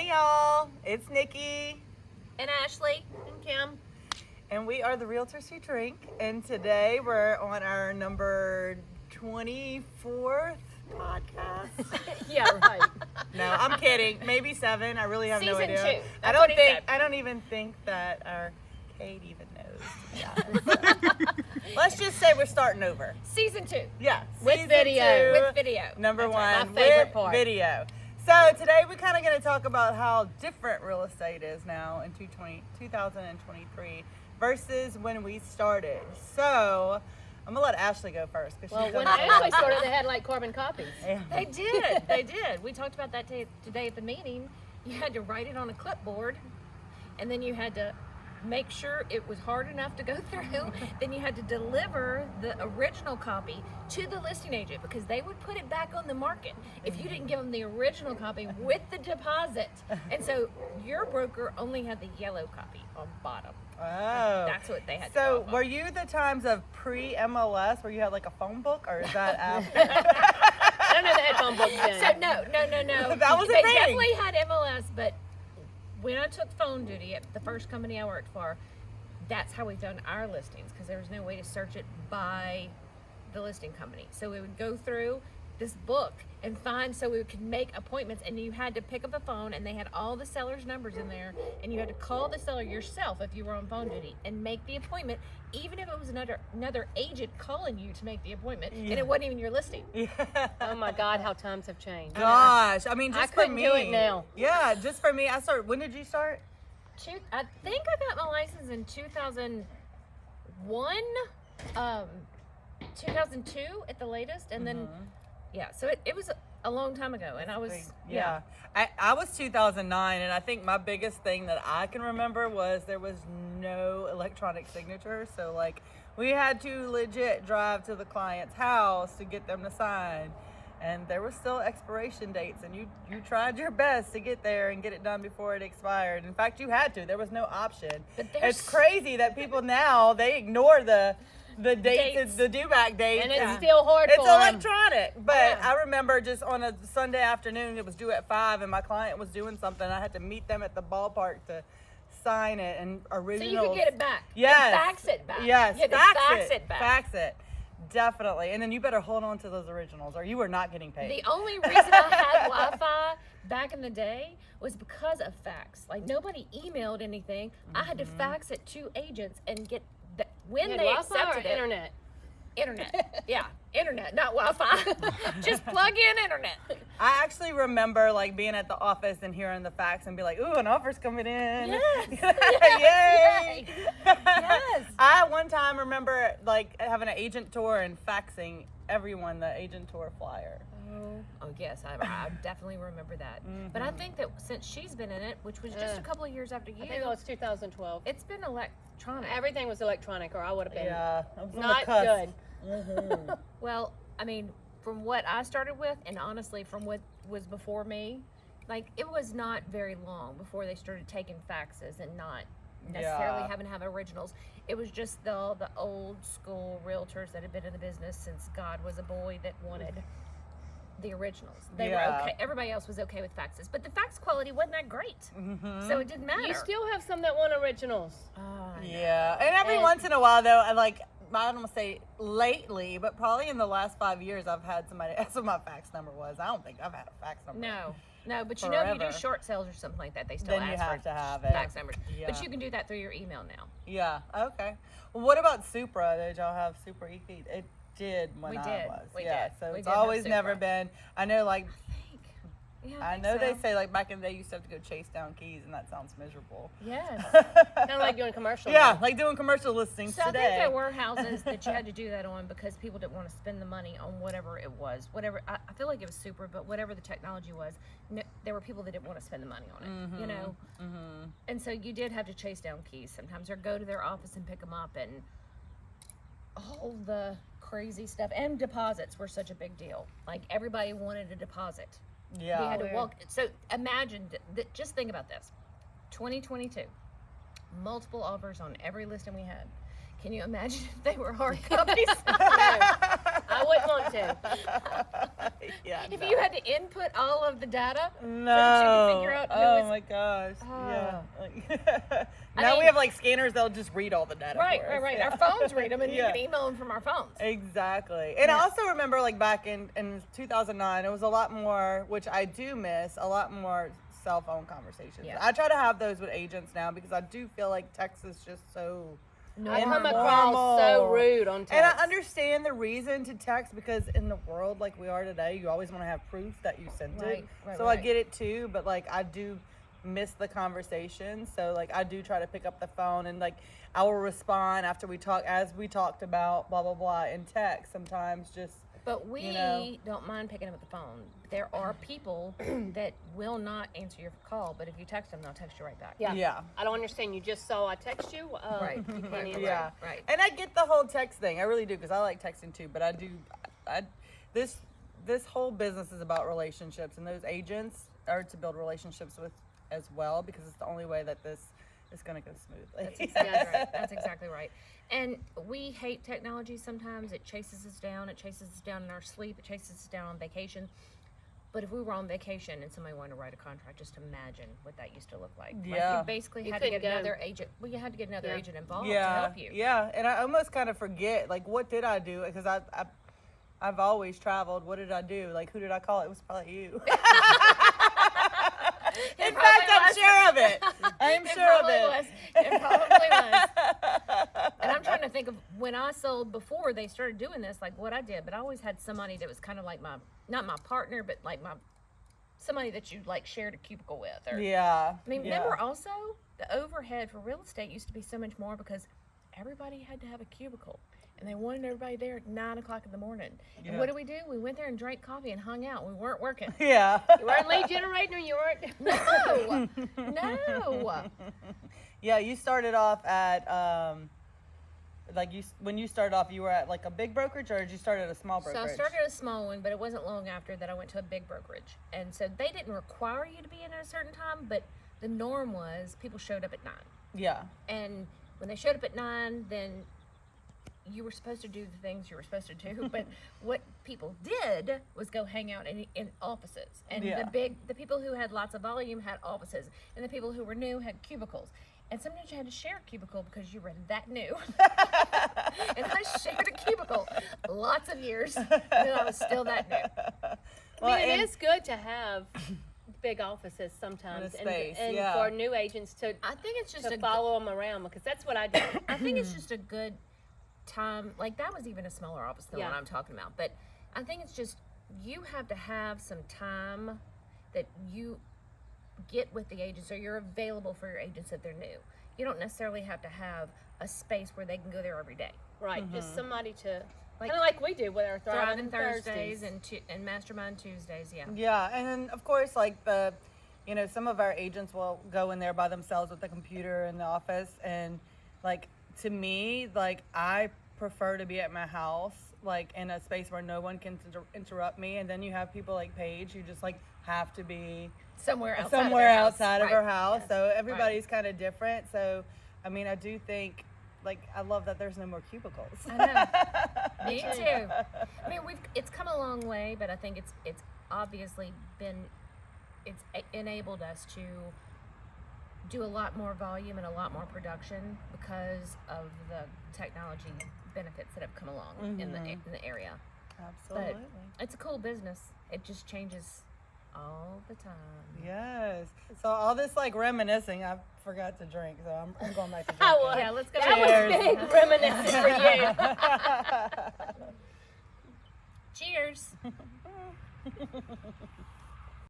Hey y'all, it's Nikki And Ashley and Kim. and we are the Realtors Who Drink, and today we're on our number 24th podcast. Yeah, right. No, I'm kidding. Maybe 7. I really have no Season idea. 2. I That's what he said. don't even think that our Kate even knows, to be honest. Let's just say we're starting over. Season 2. Yeah. With season video. 2, With video. Number That's 1 right, my favorite with part. video. So today we're kind of going to talk about how different real estate is now in 2023 versus when we started. So I'm going to let Ashley go first. Well, when Ashley started, they had like carbon copies. Yeah. They did. They did. We talked about that today at the meeting. You had to write it on a clipboard, and then you had to make sure it was hard enough to go through. Then you had to deliver the original copy to the listing agent because they would put it back on the market if you didn't give them the original copy with the deposit. And so your broker only had the yellow copy on bottom. Oh. That's what they had to So go off were of. you the times of pre-MLS where you had like a phone book, or is that after? I don't know they had phone books then. So no. That was a they thing. definitely had MLS, but when I took phone duty at the first company I worked for, that's how we've done our listings because there was no way to search it by the listing company. So we would go through this book and find so we could make appointments, and you had to pick up the phone and they had all the seller's numbers in there, and you had to call the seller yourself if you were on phone duty and make the appointment, even if it was another agent calling you to make the appointment and it wasn't even your listing. Yeah. Oh my God, how times have changed. Gosh, I mean, just I for couldn't me. do it now. Yeah, just for me. I started. When did you start? I think I got my license in 2001, 2002 at the latest, and then yeah, so it was a long time ago, and I was Yeah. I was 2009, and I think my biggest thing that I can remember was there was no electronic signature. So like we had to legit drive to the client's house to get them to sign. And there were still expiration dates, and you tried your best to get there and get it done before it expired. In fact, you had to. There was no option. But there's- It's crazy that people now, they ignore the dates, Dates. the due back dates. And it's still hard It's for 'em. electronic. But Yeah. I remember just on a Sunday afternoon, it was due at 5, and my client was doing something. I had to meet them at the ballpark to sign it, and so originals. you could get it back. Yes. And fax it back. Yes, you had to fax it back. Fax it. Definitely. And then you better hold on to those originals, or you are not getting paid. The only reason I had Wi-Fi back in the day was because of fax. Like nobody emailed anything. I had to fax it to agents and get when You had they Wi-Fi or accepted it. internet. Internet. Yeah, internet, not Wi-Fi. Just plug in internet. I actually remember like being at the office and hearing the fax and be like, "Ooh, an offer's coming in!" Yes. Yay! Yes. I one time remember like having an agent tour and faxing everyone the agent tour flyer. Oh yes, I definitely remember that. But I think that since she's been in it, which was just a couple of years after you, I think it was 2012. it's been electronic. Everything was electronic, or I would have been Yeah, I was on not the cusp. good. Well, I mean, from what I started with, and honestly, from what was before me, like it was not very long before they started taking faxes and not necessarily Yeah. having to have originals. It was just the old school realtors that had been in the business since God was a boy that wanted the originals. They Yeah. were okay. Everybody else was okay with faxes, but the fax quality wasn't that great, so it didn't matter. You still have some that want originals. Oh, I know. Yeah, and every And- once in a while though, I don't want to say lately, but probably in the last 5 years, I've had somebody ask what my fax number was. I don't think I've had a fax number. No, but you know, if you do Forever. short sales or something like that, they still Then you ask have for to have it. fax numbers. Yeah. But you can do that through your email now. Yeah. Okay. Well, what about Supra? Did y'all have Supra e-feed? It did when We I did. was. We yeah. did. So We it's did have always never Supra. been. I know, like Yeah, I think know so. they say like back in the day you used to have to go chase down keys, and that sounds miserable. Yes. Kind of like doing commercials. Yeah, like doing commercial listings So I today. think there were houses that you had to do that on because people didn't want to spend the money on whatever it was. Whatever I feel like it was Super, but whatever the technology was, there were people that didn't want to spend the money on it. You know. And so you did have to chase down keys sometimes, or go to their office and pick them up, and all the crazy stuff. And deposits were such a big deal. Like everybody wanted a deposit. Yeah. We had to walk. So imagine that. Just think about this. 2022, multiple offers on every listing we had. Can you imagine if they were hard copies? I wouldn't want to. Yeah. If no. you had to input all of the data, No. so that you could figure out who oh is- my gosh. Yeah. Oh. Like, I now mean- we have like scanners that'll just read all the data. right, for us. right. Yeah. Our phones read them, and Yeah. you can email them from our phones. Exactly. And I Yeah. also remember like back in 2009, it was a lot more, which I do miss, a lot more cell phone conversations. Yeah. I try to have those with agents now because I do feel like text is just so I come informal. across so rude on text. And I understand the reason to text because in the world like we are today, you always want to have proof that you sent Right, it. right, So I right. get it too, but like I do miss the conversation. So like I do try to pick up the phone and like I will respond after we talk, as we talked about, blah blah blah, in text. Sometimes just But we you know. don't mind picking up the phone. There are people that will not answer your call, but if you text them, they'll text you right back. Yeah. Yeah. I don't understand. You just saw I text you. Right. You can't Right. answer. Yeah, Right. And I get the whole text thing. I really do because I like texting too. But this whole business is about relationships, and those agents are to build relationships with as well because it's the only way that this is going to go smoothly. That's exactly right. That's exactly right. And we hate technology sometimes. It chases us down. It chases us down in our sleep. It chases us down on vacation. But if we were on vacation and somebody wanted to write a contract, just imagine what that used to look like. Like Yeah. you basically You had to get couldn't go. another agent. Well, you had to get another Yeah. agent involved to Yeah, help you. yeah, and I almost kind of forget like what did I do because I've always traveled. What did I do? Like who did I call? It was probably you. In fact, I'm sure of it. I'm It sure of probably it. was. It probably was. And I'm trying to think of when I sold before they started doing this, like what I did. But I always had somebody that was kind of like not my partner, but like somebody that you like shared a cubicle with. Or, Yeah. I mean, yeah. remember also the overhead for real estate used to be so much more because everybody had to have a cubicle. And they wanted everybody there at 9 o'clock in the morning. Yeah. And what did we do? We went there and drank coffee and hung out. We weren't working. Yeah. You weren't lead generating or you weren't. No, no. Yeah, you started off at when you started off, you were at like a big brokerage, or did you start at a small So brokerage? I started at a small one, but it wasn't long after that I went to a big brokerage. And so they didn't require you to be in at a certain time, but the norm was people showed up at 9. Yeah. And when they showed up at 9, then you were supposed to do the things you were supposed to do. But what people did was go hang out in offices. And Yeah. the people who had lots of volume had offices, and the people who were new had cubicles. And sometimes you had to share a cubicle because you were that new. And I shared a cubicle lots of years, and I was still that new. Well, I mean, and- it is good to have big offices sometimes, And a space, and yeah. for new agents to I think it's just to a follow them around because that's what I do. I think it's just a good time. Like that was even a smaller office than Yeah. what I'm talking about. But I think it's just you have to have some time that you get with the agents or you're available for your agents if they're new. You don't necessarily have to have a space where they can go there every day. Right, just somebody to Like- kind of like we do with our Thriving Thriving Thursdays and Mastermind Tuesdays, yeah. Yeah, and then of course, like some of our agents will go in there by themselves with the computer in the office, and like to me, like I prefer to be at my house, like in a space where no one can interrupt me, and then you have people like Paige who just like have to be Somewhere outside of her house. Yes. So everybody's kind of different. So I mean, I do think like I love that there's no more cubicles. I know. Me too. I mean, it's come a long way, but I think it's obviously it's enabled us to do a lot more volume and a lot more production because of the technology benefits that have come along in the area. Absolutely. But it's a cool business. It just changes all the time. Yes. So all this like reminiscing, I forgot to drink, so I'm going back to drinking. I was. Yeah, let's go. That Cheers. was big reminiscence for you. Cheers.